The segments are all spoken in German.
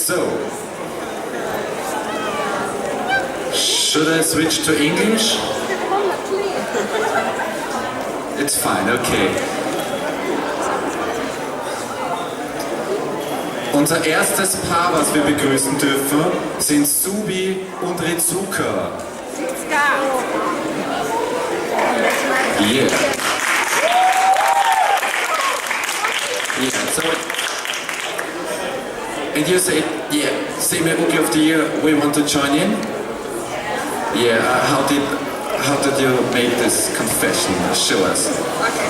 So, should I switch to English? It's fine, okay. Unser erstes Paar, was wir begrüßen dürfen, sind Subi und Rizuka. Yeah. Yeah, so, and you say, yeah, same Rookie of the Year, we want to join in? Yeah, how did you make this confession? Show us. Okay.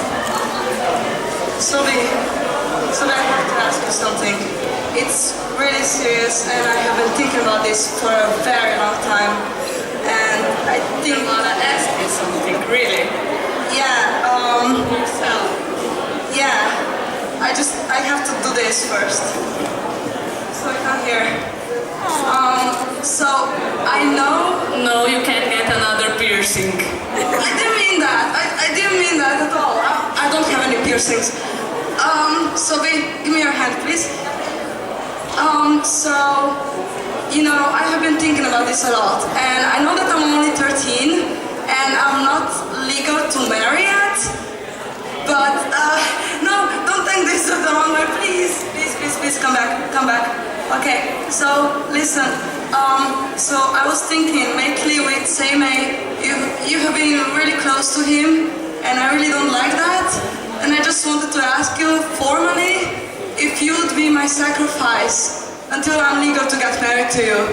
So I have to ask you something. It's really serious and I have been thinking about this for a very long time. And I think I want to ask you something, really. Yeah, yourself. Yeah. I have to do this first. So I come here. So I know. No, you can't get another piercing. I didn't mean that. I didn't mean that at all. I don't have any piercings. Sophie, give me your hand, please. So, you know, I have been thinking about this a lot, and I know that I'm only 13, and I'm not legal to marry yet. But no, don't think this the wrong way, please, come back. Okay, so listen. So I was thinking, lately with Seimei, you have been really close to him, and I really don't like that. And I just wanted to ask you formally if you would be my sacrifice until I'm legal to get married to you.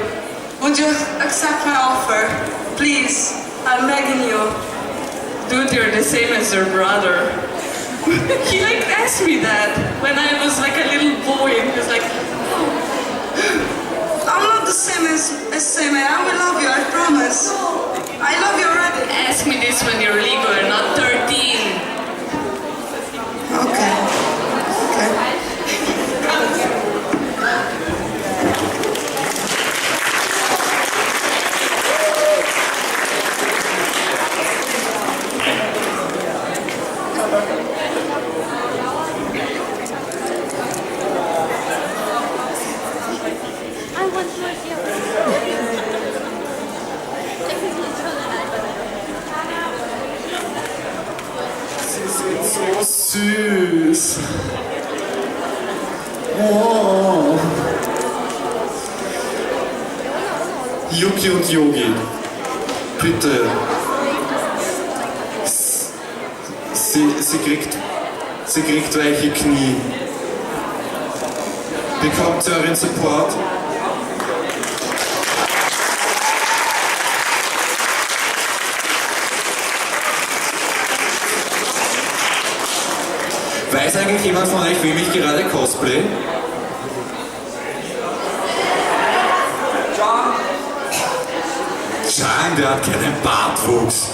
Would you accept my offer? Please, I'm begging you. Dude, you're the same as your brother. He asked me that when I was a little boy, and he was like, I'm not the same as Seimei. I will love you, I promise. I love you already. Ask me this when you're legal and not 13. Okay. So süß. Oh. Yuki und Yogi, bitte. Sie kriegt weiche Knie. Bekommt sie euren Support? Weiß eigentlich jemand von euch, wem ich gerade cosplay? John, der hat keinen Bartwuchs.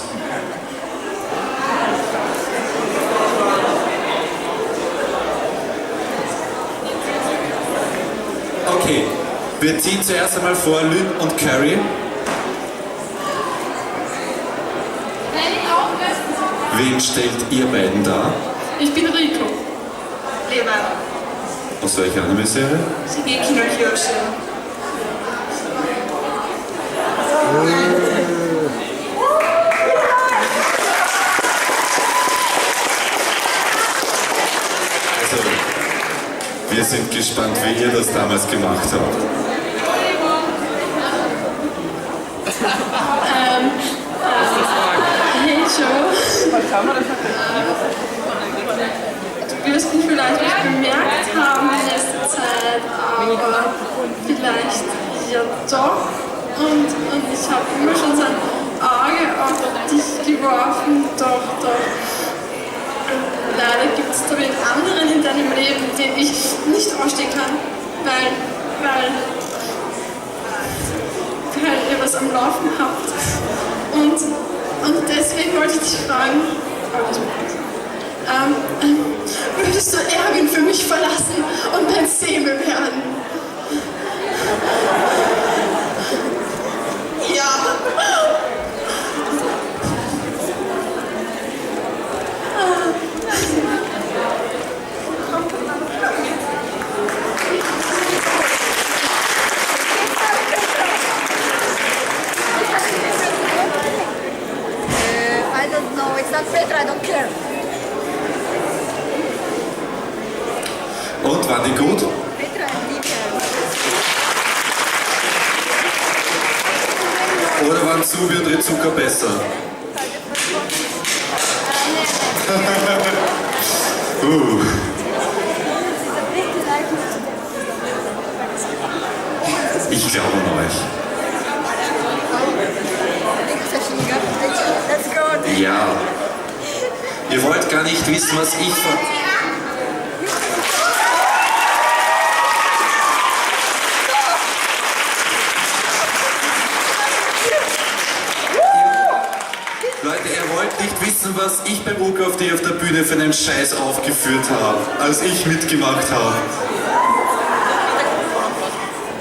Okay, wir ziehen zuerst einmal vor Lynn und Carrie. Wen stellt ihr beiden dar? Ich bin Riko. Lebe. Aus welcher Anime-Serie? Shingeki no Kyojin. Also, wir sind gespannt, wie ihr das damals gemacht habt. Hey Joe. Du wirst mich vielleicht nicht bemerkt haben in letzter Zeit, aber vielleicht ja doch. Und ich habe immer schon so ein Auge auf dich geworfen, doch. Leider gibt es da einen anderen in deinem Leben, den ich nicht ausstehen kann, weil ihr was am Laufen habt. Und deswegen wollte ich dich fragen, würdest du Erwin für mich verlassen und dein Seime werden? Ja. Und, waren die gut? Oder waren Zubi und Rizuka besser? Ich glaube an euch. Ja. Ihr wollt gar nicht wissen, was ich von... Leute, ihr wollt nicht wissen, was ich beim UK auf der Bühne für einen Scheiß aufgeführt habe, als ich mitgemacht habe.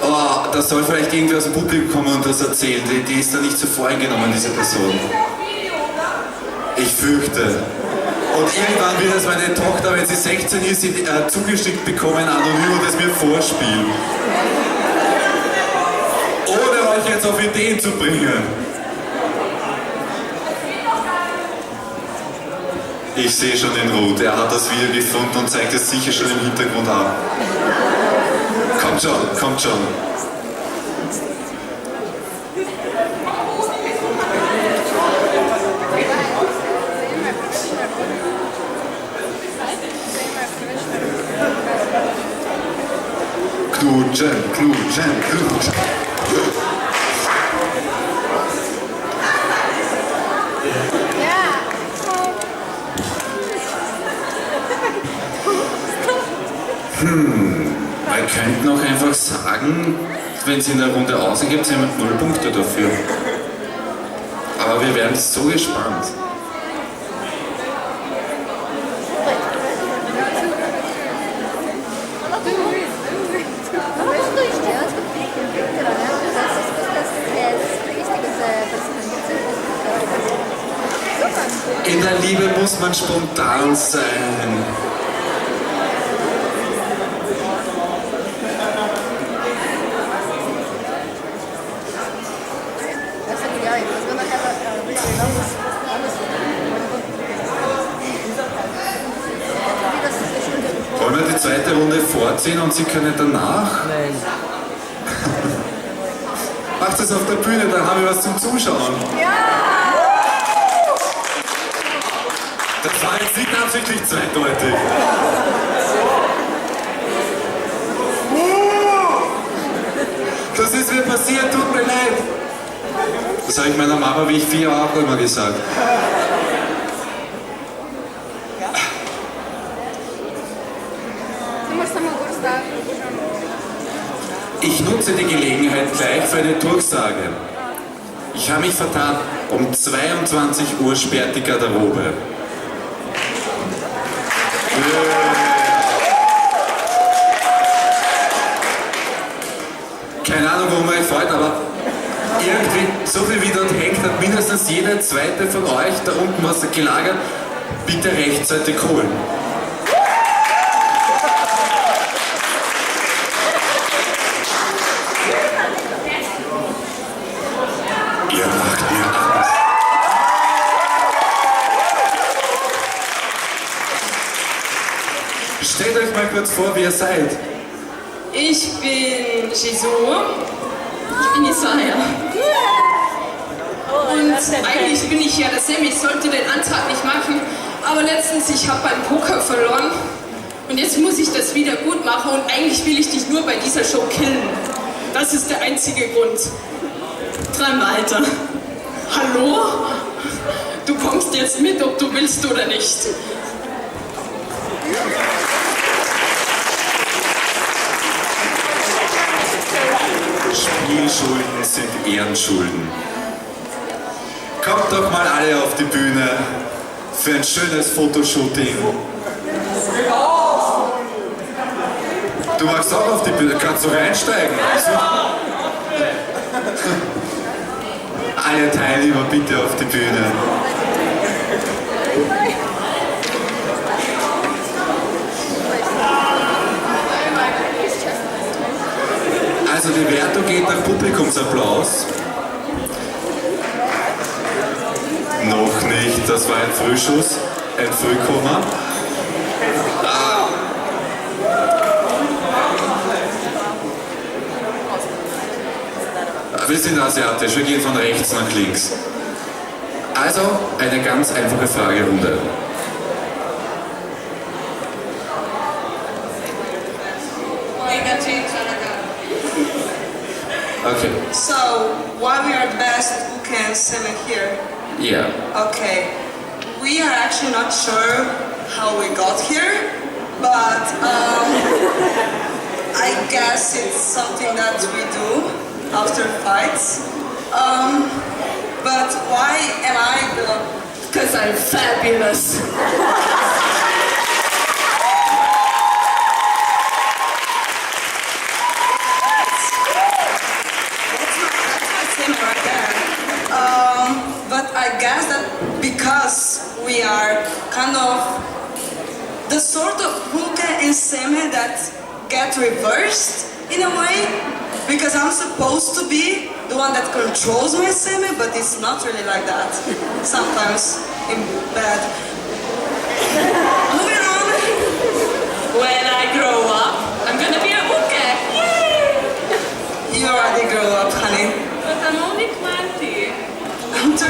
Oh, da soll vielleicht irgendwer aus dem Publikum kommen und das erzählen. Die ist da nicht so voreingenommen, diese Person. Ich fürchte. Und irgendwann wird es meine Tochter, wenn sie 16 ist, zugeschickt bekommen, anonym und es mir vorspielen. Ohne euch jetzt auf Ideen zu bringen. Ich sehe schon den Ruth, er hat das Video gefunden und zeigt es sicher schon im Hintergrund an. Kommt schon, kommt schon. Knutschen, knutschen, knutschen. Man könnte noch einfach sagen, wenn es in der Runde ausgeht, sind wir 0 Punkte dafür. Aber wir werden so gespannt. In der Liebe muss man spontan sein. Wollen wir die zweite Runde vorziehen und Sie können danach? Nein. Macht es auf der Bühne, dann haben wir was zum Zuschauen. Ja! Das war jetzt nicht absichtlich zweideutig. Das ist mir passiert, tut mir leid. Das habe ich meiner Mama, wie ich 4 Jahre auch immer gesagt. Ich nutze die Gelegenheit gleich für eine Durchsage. Ich habe mich vertan. Um 22 Uhr sperrt die Garderobe. Keine Ahnung, warum ihr euch freut, aber irgendwie, so viel wie dort hängt, hat mindestens jede zweite von euch da unten was gelagert. Bitte rechtzeitig holen. Ihr macht mir Angst. Stellt euch mal kurz vor, wie ihr seid. Ich bin Jesur. Ich bin Isaiah. Und eigentlich bin ich ja der Sam, ich sollte den Antrag nicht machen, aber letztens, ich habe beim Poker verloren und jetzt muss ich das wieder gut machen und eigentlich will ich dich nur bei dieser Show killen. Das ist der einzige Grund. 3 weiter. Hallo? Du kommst jetzt mit, ob du willst oder nicht. Spielschulden sind Ehrenschulden. Kommt doch mal alle auf die Bühne für ein schönes Fotoshooting. Du magst auch auf die Bühne, kannst du reinsteigen? Alle Teilnehmer bitte auf die Bühne. Also die Wertung geht nach Publikumsapplaus. Noch nicht, das war ein Frühschuss, ein Frühkomma. wir sind asiatisch, wir gehen von rechts nach links. Also, eine ganz einfache Fragerunde. Okay. So, why we are the best Uke and Seme here? Yeah. Okay, we are actually not sure how we got here, but I guess it's something that we do after fights. But why am I the... Because I'm fabulous. Right there. But I guess that because we are kind of the sort of Uke and Seme that get reversed in a way, because I'm supposed to be the one that controls my Seme, but it's not really like that. Sometimes in bed. Moving on. When I grow up, I'm gonna be a Uke. You already grew up, honey. But I'm only 20. I'm 13.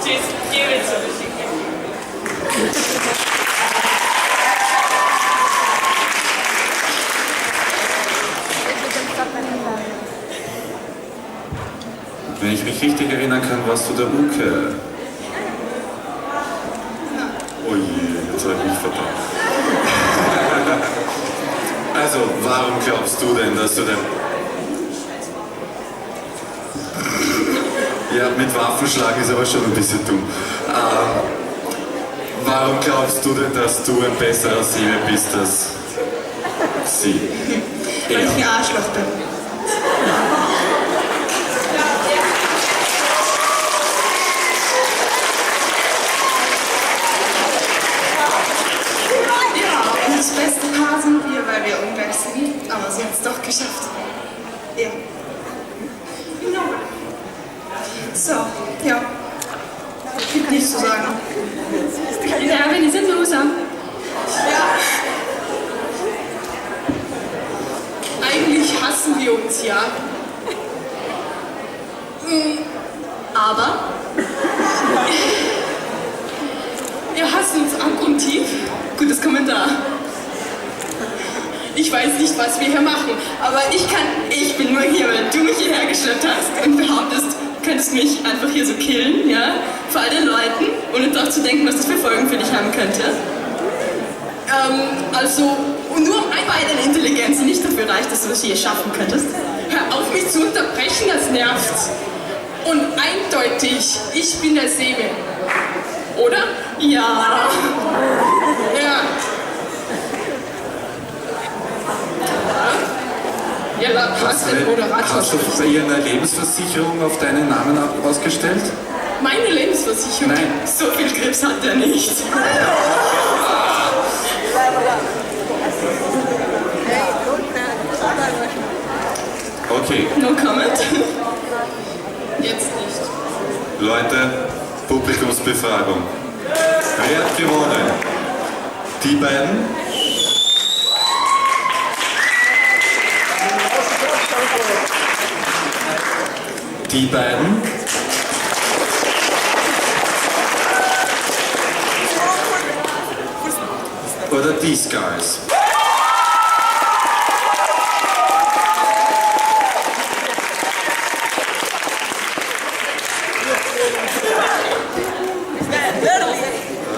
Just give it to me. Wenn ich mich richtig erinnern kann, warst du der Uke. Oh je, jetzt habe ich mich verdammt. Also, warum glaubst du denn, dass du der... Ja, mit Waffenschlagen ist aber schon ein bisschen dumm. Warum glaubst du denn, dass du ein besserer Seme bist als sie? Weil ich ein Arschloch bin. Ja, und das beste Paar sind wir, weil wir ungleich sind. Aber sie hat es doch geschafft. Ja. So, ja. Gibt nichts zu sagen. Ja, wir sind Loser. Eigentlich hassen wir uns ja. Aber wir hassen uns ab und tief. Gutes Kommentar. Ich weiß nicht, was wir hier machen, aber ich bin nur hier, weil du mich hierher geschleppt hast und behauptest, du könntest mich einfach hier so killen, ja? Vor all den Leuten, ohne darauf zu denken, was das für Folgen für dich haben könnte. Also, und nur um ein Bein an Intelligenz nicht dafür reicht, dass du das hier schaffen könntest. Hör auf, mich zu unterbrechen, das nervt. Und eindeutig, ich bin der Seme. Oder? Ja. Ja. Ja, hast du den Moderator? Hast du bei ihr eine Lebensversicherung auf deinen Namen ausgestellt? Meine Lebensversicherung? Nein. So viel Krebs hat er nicht. Okay. No comment. Jetzt nicht. Leute, Publikumsbefragung. Wer hat gewonnen? Die beiden? Die beiden? Oder these guys?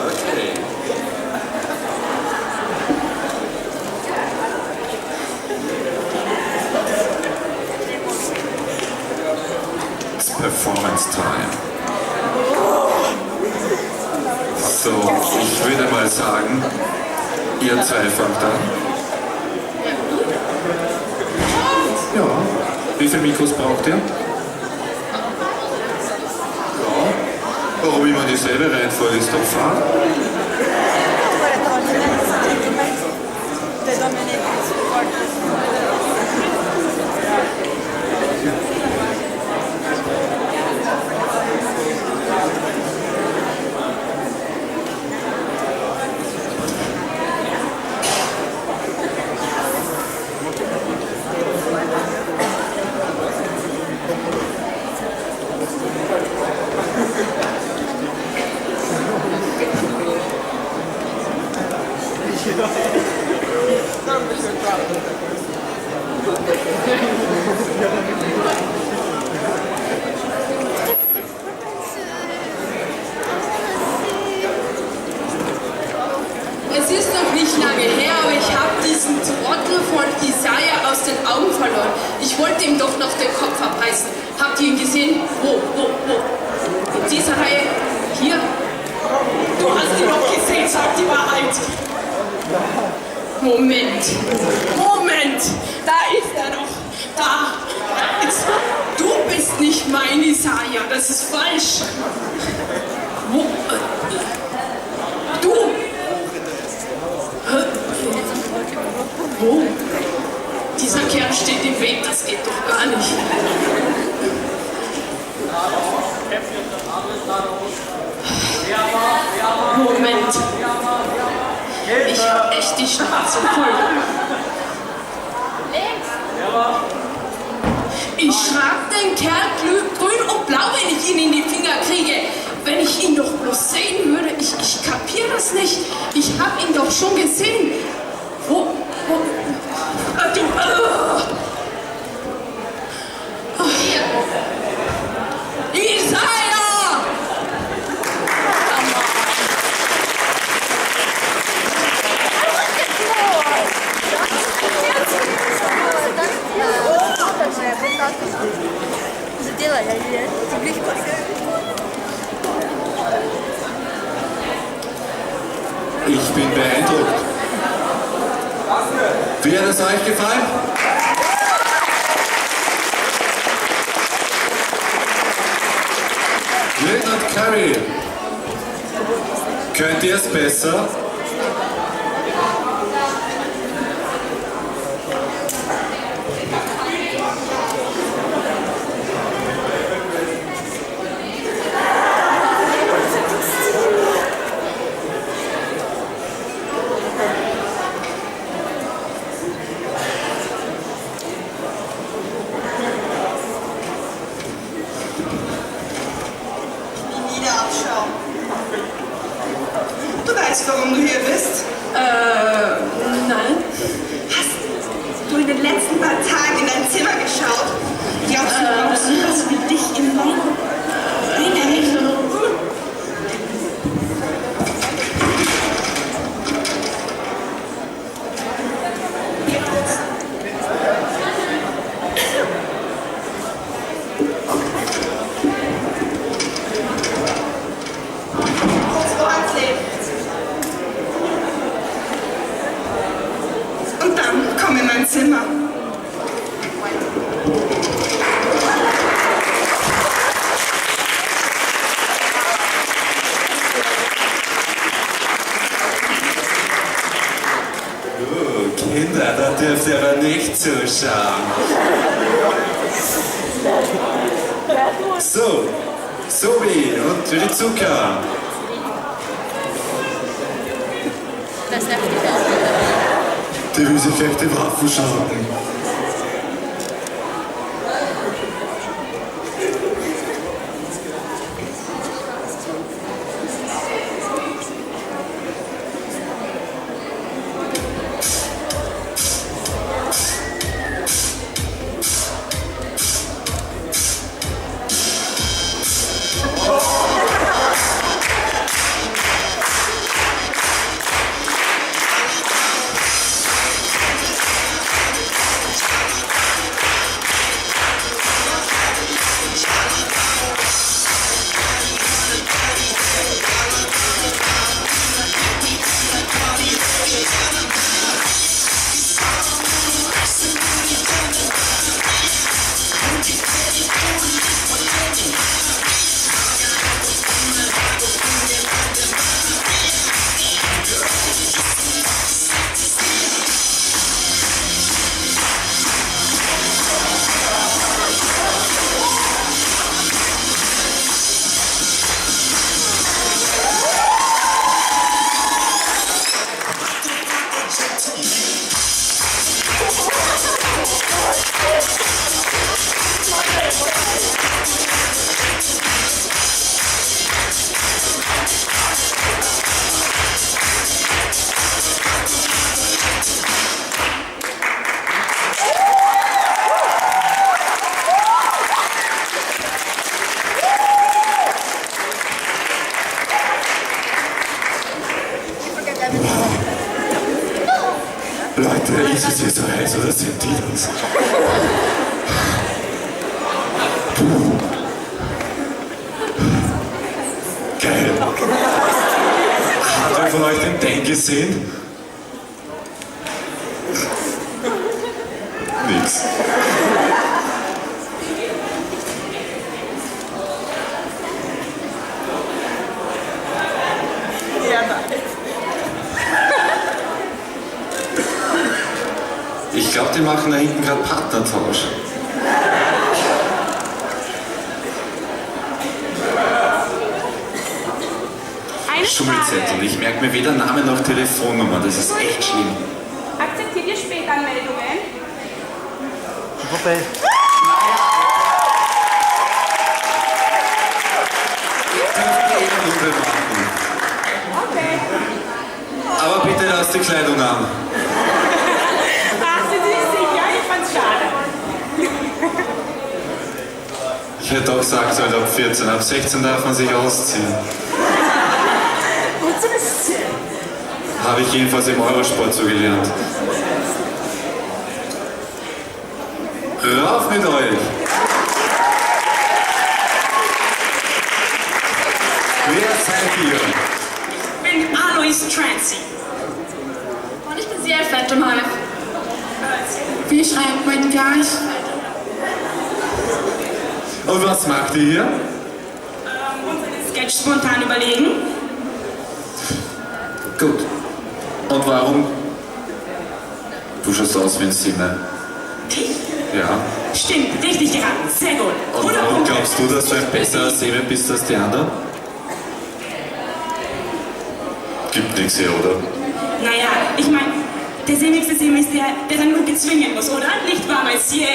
Okay. It's performance time. So, ich würde mal sagen, ihr zwei fangt an. Ja. Wie viele Mikros braucht ihr? Ja. Warum immer dieselbe Reihenfolge ist doch fahren? Moment, da ist er doch. Da. Jetzt, du bist nicht mein Isaiah, das ist falsch. Wo? Du? Wo? Dieser Kerl steht im Weg, das geht doch gar nicht. Moment. Ich hab echt die Schnauze voll. Ich schlag den Kerl grün und blau, wenn ich ihn in die Finger kriege. Wenn ich ihn doch bloß sehen würde, ich kapier das nicht. Ich hab ihn doch schon gesehen. Wo? Isaiah! Ich bin beeindruckt. Wie hat es euch gefallen? Lynn und Carrie, könnt ihr es besser? Du weißt, warum du hier bist? Nein. Hast du in den letzten paar Tagen in dein Zimmer geschaut? Glaubst du, brauchst du was wie dich im Raum? Und dann komm in mein Zimmer. Kinder, da dürft ihr aber nicht zuschauen. So, Sobi und Rizuka. Das nervt mich auch. Die will sich gleich die Waffen schauen. Leute, ist es hier so heiß oder sind die das? Puh. Geil. Hat wer von euch den Dan gesehen? nichts. Ich glaube, die machen da hinten gerade Partnertausch. Eine Schulzettel. Frage. Ich merke mir weder Name noch Telefonnummer. Das ist echt schlimm. Akzeptiert ihr Spätanmeldungen? Wobei, Runde machen. Okay. Aber bitte lass die Kleidung an. Ach, sind Sie sicher? Ich fand's schade. Ich hätte auch gesagt sollen, ab 14. Ab 16 darf man sich ausziehen. Habe ich jedenfalls im Eurosport so gelernt. Rauf mit euch! Wer seid ihr? Ich bin Alois Trancy. Und ich bin sehr fette Mal. Wie schreibt man gleich? Und was macht ihr hier? Uns einen Sketch spontan überlegen. Gut. Und warum? Du schaust aus wie ein Sinne. Ja. Stimmt, richtig geraten. Sehr gut. Und warum glaubst du, dass du ein besserer Säme bist als die anderen? Gibt nichts hier, oder? Naja, ich meine, der sämigste Säme ist der, der dann nur gezwingen muss, oder? Nicht wahr, Monsieur?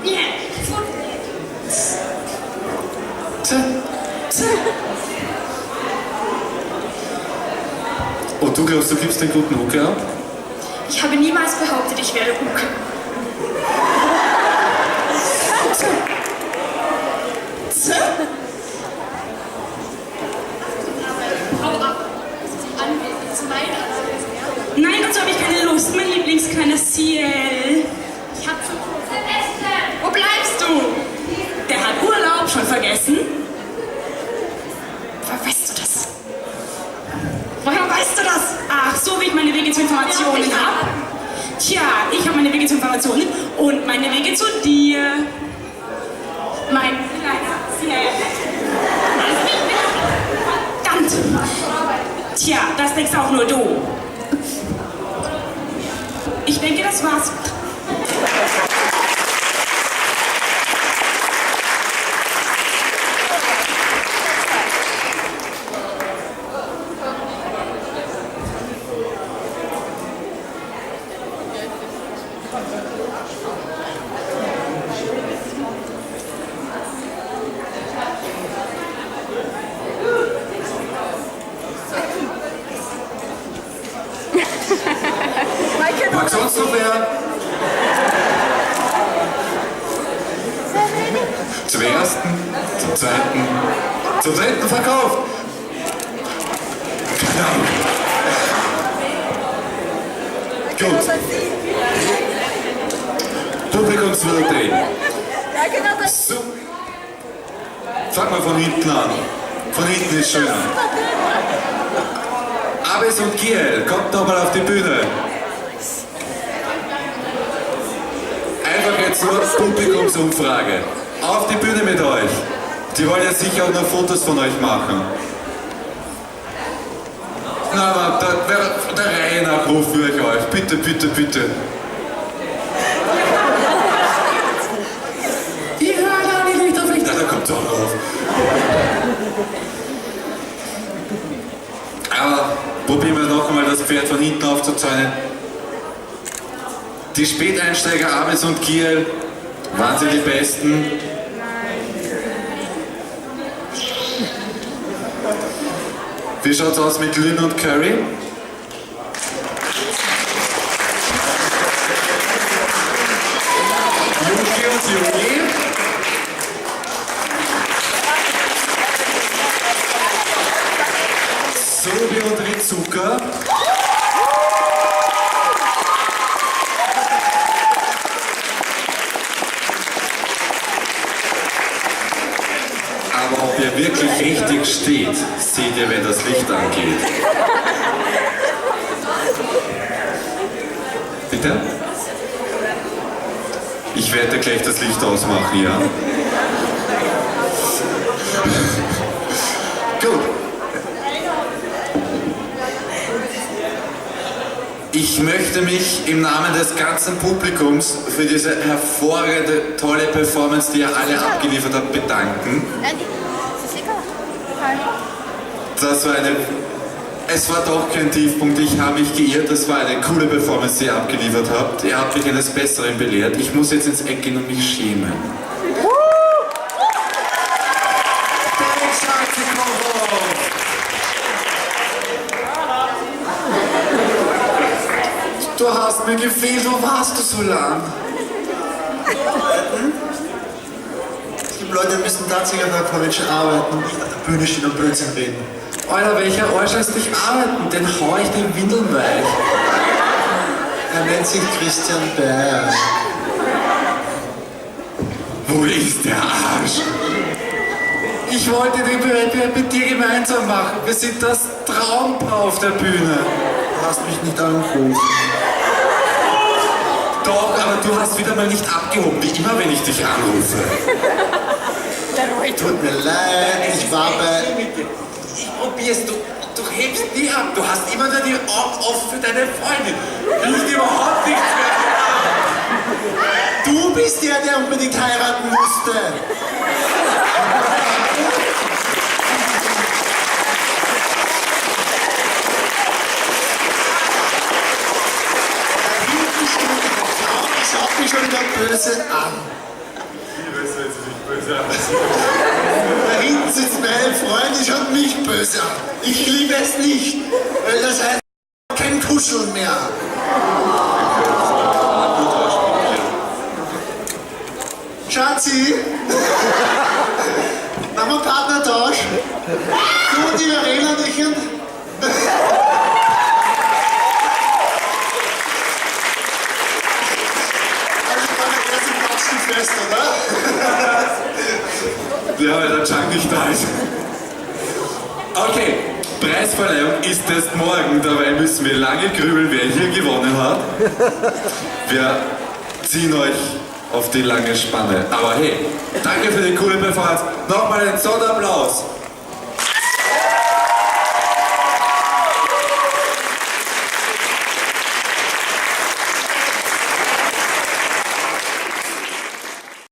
Yeah. Und du glaubst, du gibst den guten Hucke ab? Ich habe niemals behauptet, ich wäre Uke. Hau ab. Das ist mein Anwesen, ja? Nein, dazu habe ich keine Lust, mein Lieblingskleiner Ciel. Ich hab zu vergessen. Wo bleibst du? Der hat Urlaub, schon vergessen? Woher weißt du das? Woher weißt du das? Ach, so wie ich meine Wege zu Informationen habe. Tja, ich habe meine Wege zu Informationen und meine Wege zu dir. Mein kleiner Ciel. Verdammt. Tja, das denkst auch nur du. Ich denke, das war's. Mag sonst noch wer? Zum ersten, zum zweiten, zum dritten verkauft. Genau. Gut. Publikumswürdig. So. Fang mal von hinten an. Von hinten ist schöner. Abes und Giel, kommt nochmal auf die Bühne. Einfach jetzt nur Publikumsumfrage. Auf die Bühne mit euch. Die wollen ja sicher auch noch Fotos von euch machen. Na, aber der Reihe nach rufe ich euch. Bitte, bitte, bitte. Ihr hört alle nicht auf mich. Na, da kommt doch drauf. Aber probieren wir noch einmal das Pferd von hinten aufzuzäunen. Die Späteinsteiger Abes und Kiel, waren sie die Besten? Wie schaut's aus mit Lynn und Curry? Jungi und Jungi? Sobi und Ritsuka? Aber ob ihr wirklich richtig steht, seht ihr, wenn das Licht angeht. Bitte? Ich werde gleich das Licht ausmachen, ja? Gut. Ich möchte mich im Namen des ganzen Publikums für diese hervorragende, tolle Performance, die ihr alle abgeliefert habt, bedanken. Andy, ist das egal? Hi. Das war es war doch kein Tiefpunkt, ich habe mich geirrt, das war eine coole Performance, die ihr abgeliefert habt. Ihr habt mich eines Besseren belehrt. Ich muss jetzt ins Eck gehen und mich schämen. Du hast mir gefehlt, wo warst du so lang? Es gibt Leute, die müssen tatsächlich an der College arbeiten und nicht an der Bühne stehen und Blödsinn reden. Alter, welcher Arsch lässt dich arbeiten? Den hau ich den Windeln weich. Er nennt sich Christian Baer. Wo ist der Arsch? Ich wollte den Wettbewerb mit dir gemeinsam machen. Wir sind das Traumpaar auf der Bühne. Du hast mich nicht angerufen. Doch, aber du hast wieder mal nicht abgehoben, wie immer, wenn ich dich anrufe. Tut mir leid, ich war bei... Ich probier's, du hebst nie ab. Du hast immer nur die Augen offen für deine Freundin. Riecht überhaupt nichts mehr. Du bist der unbedingt heiraten musste. Schaut mich schon wieder böse an. Da hinten sitzt mein Freund, die schaut mich böse an. Ich liebe es nicht, weil das heißt kein Kuscheln mehr. Schatzi, machen wir Partnertausch. Du und die Verena und ich und... Fest, oder? Ja, weil der Chunk nicht da ist. Okay, Preisverleihung ist erst morgen, dabei müssen wir lange grübeln, wer hier gewonnen hat. Wir ziehen euch auf die lange Spanne. Aber hey, danke für die coole Performance. Nochmal einen Sonderapplaus.